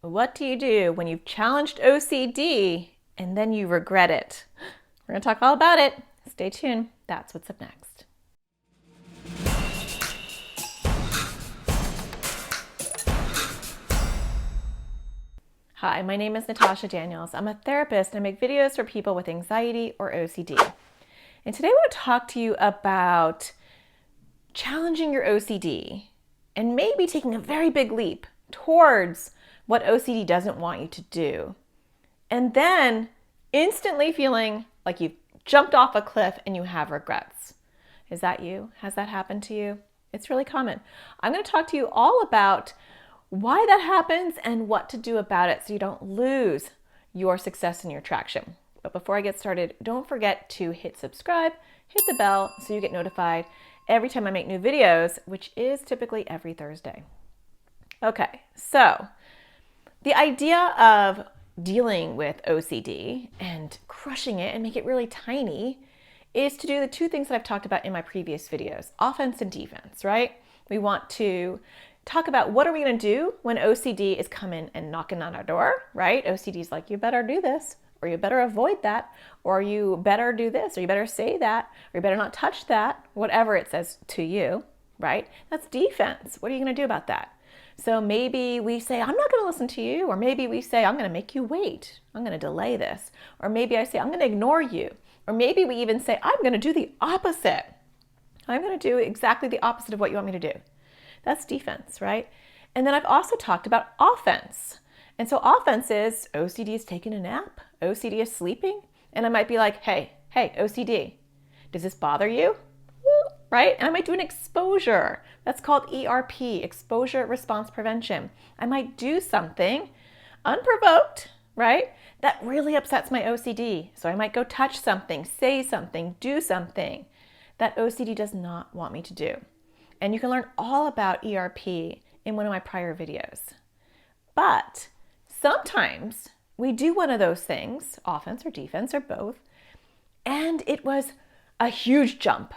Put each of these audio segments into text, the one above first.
What do you do when you've challenged OCD and then you regret it? We're going to talk all about it. Stay tuned. That's what's up next. Hi, my name is Natasha Daniels. I'm a therapist and I make videos for people with anxiety or OCD. And today I want to talk to you about challenging your OCD and maybe taking a very big leap towards what OCD doesn't want you to do. And then instantly feeling like you've jumped off a cliff and you have regrets. Is that you? Has that happened to you? It's really common. I'm going to talk to you all about why that happens and what to do about it so you don't lose your success and your traction. But before I get started, don't forget to hit subscribe, hit the bell so you get notified every time I make new videos, which is typically every Thursday. Okay, so the idea of dealing with OCD and crushing it and make it really tiny is to do the two things that I've talked about in my previous videos, offense and defense, right? We want to talk about what are we going to do when OCD is coming and knocking on our door, right? OCD is like, you better do this, or you better avoid that, or you better do this, or you better say that, or you better not touch that, whatever it says to you, right? That's defense. What are you going to do about that? So maybe we say, I'm not going to listen to you, or maybe we say, I'm going to make you wait. I'm going to delay this. Or maybe I say, I'm going to ignore you. Or maybe we even say, I'm going to do the opposite. I'm going to do exactly the opposite of what you want me to do. That's defense, right? And then I've also talked about offense. And so offense is OCD is taking a nap, OCD is sleeping, and I might be like, hey, OCD, does this bother you? Right? And I might do an exposure. That's called ERP, exposure response prevention. I might do something unprovoked, right? That really upsets my OCD. So I might go touch something, say something, do something that OCD does not want me to do. And you can learn all about ERP in one of my prior videos. But sometimes we do one of those things, offense or defense or both, and it was a huge jump.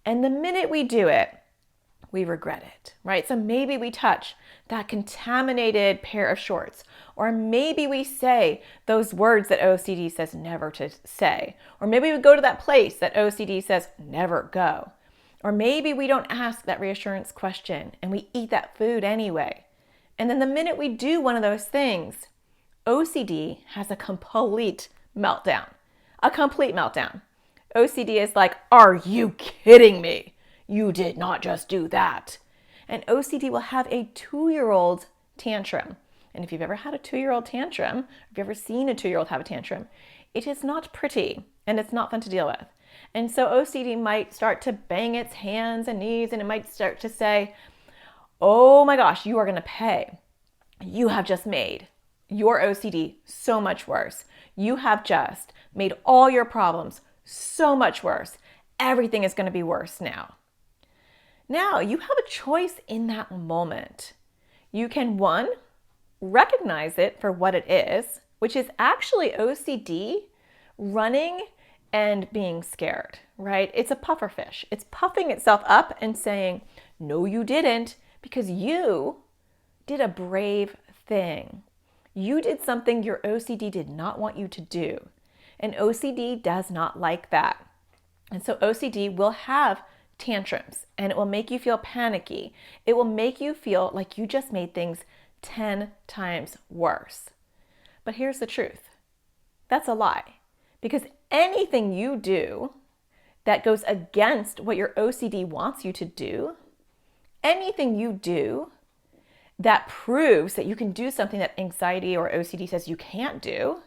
And the minute we do it, we regret it, right? So maybe we touch that contaminated pair of shorts, or maybe we say those words that OCD says never to say, or maybe we go to that place that OCD says never go. Or maybe we don't ask that reassurance question and we eat that food anyway. And then the minute we do one of those things, OCD has a complete meltdown. A complete meltdown. OCD is like, are you kidding me? You did not just do that. And OCD will have a 2-year-old tantrum. And if you've ever had a 2-year-old tantrum, if you've ever seen a 2-year-old have a tantrum, it is not pretty and it's not fun to deal with. And so OCD might start to bang its hands and knees and it might start to say, oh my gosh, you are going to pay. You have just made your OCD so much worse. You have just made all your problems so much worse. Everything is going to be worse now. Now you have a choice in that moment. You can, one, recognize it for what it is, which is actually OCD running and being scared, right? It's a puffer fish. It's puffing itself up and saying, no, you didn't, because you did a brave thing. You did something your OCD did not want you to do. And OCD does not like that. And so OCD will have tantrums and it will make you feel panicky. It will make you feel like you just made things 10 times worse. But here's the truth. That's a lie. Because anything you do that goes against what your OCD wants you to do, anything you do that proves that you can do something that anxiety or OCD says you can't do,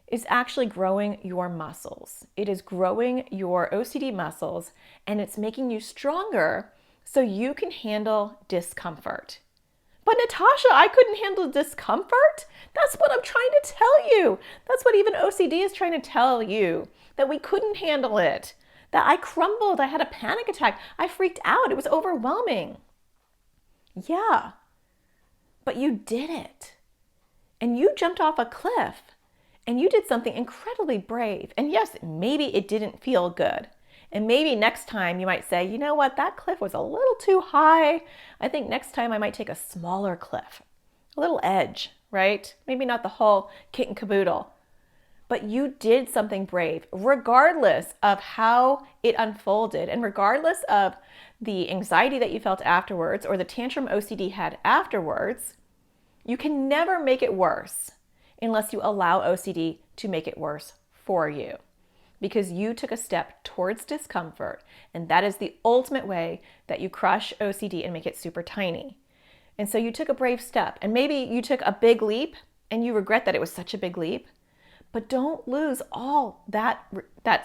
is actually growing your muscles. It is growing your OCD muscles and it's making you stronger so you can handle discomfort. But Natasha, I couldn't handle discomfort. That's what I'm trying to tell you. That's what even OCD is trying to tell you, that we couldn't handle it, that I crumbled, I had a panic attack, I freaked out, it was overwhelming. Yeah, but you did it. And you jumped off a cliff and you did something incredibly brave. And yes, maybe it didn't feel good. And maybe next time you might say, you know what, that cliff was a little too high. I think next time I might take a smaller cliff, a little edge, right? Maybe not the whole kit and caboodle, but you did something brave, regardless of how it unfolded and regardless of the anxiety that you felt afterwards or the tantrum OCD had afterwards. You can never make it worse unless you allow OCD to make it worse for you, because you took a step towards discomfort, and that is the ultimate way that you crush OCD and make it super tiny. And so you took a brave step, and maybe you took a big leap and you regret that it was such a big leap, but don't lose all that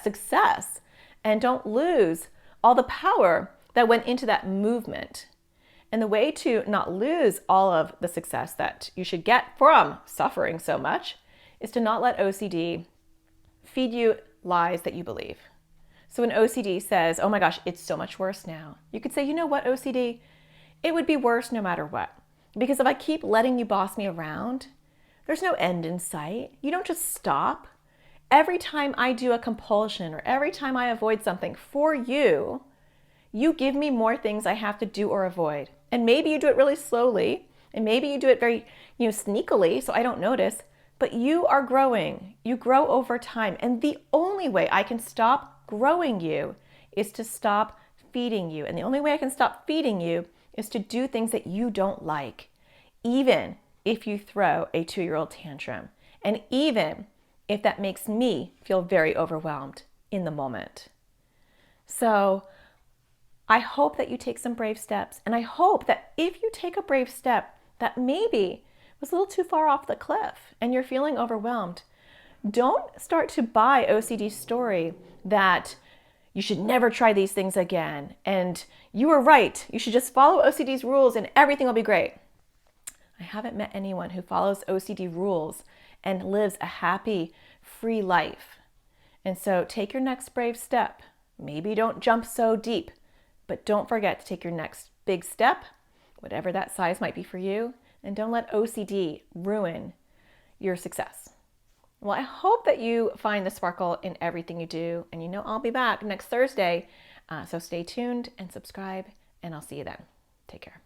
success, and don't lose all the power that went into that movement. And the way to not lose all of the success that you should get from suffering so much is to not let OCD feed you lies that you believe. So when OCD says, oh my gosh, it's so much worse now, you could say, you know what, OCD, it would be worse no matter what. Because if I keep letting you boss me around, there's no end in sight. You don't just stop. Every time I do a compulsion or every time I avoid something for you, you give me more things I have to do or avoid. And maybe you do it really slowly, and maybe you do it very, sneakily, so I don't notice, but you are growing. You grow over time. And the only way I can stop growing you is to stop feeding you. And the only way I can stop feeding you is to do things that you don't like, even if you throw a 2-year-old tantrum, and even if that makes me feel very overwhelmed in the moment. So I hope that you take some brave steps, and I hope that if you take a brave step that maybe was a little too far off the cliff and you're feeling overwhelmed, don't start to buy OCD's story that you should never try these things again, and you were right, you should just follow OCD's rules and everything will be great. I haven't met anyone who follows OCD rules and lives a happy, free life. And so take your next brave step. Maybe don't jump so deep, but don't forget to take your next big step, whatever that size might be for you, and don't let OCD ruin your success. Well, I hope that you find the sparkle in everything you do, and I'll be back next Thursday, so stay tuned and subscribe, and I'll see you then. Take care.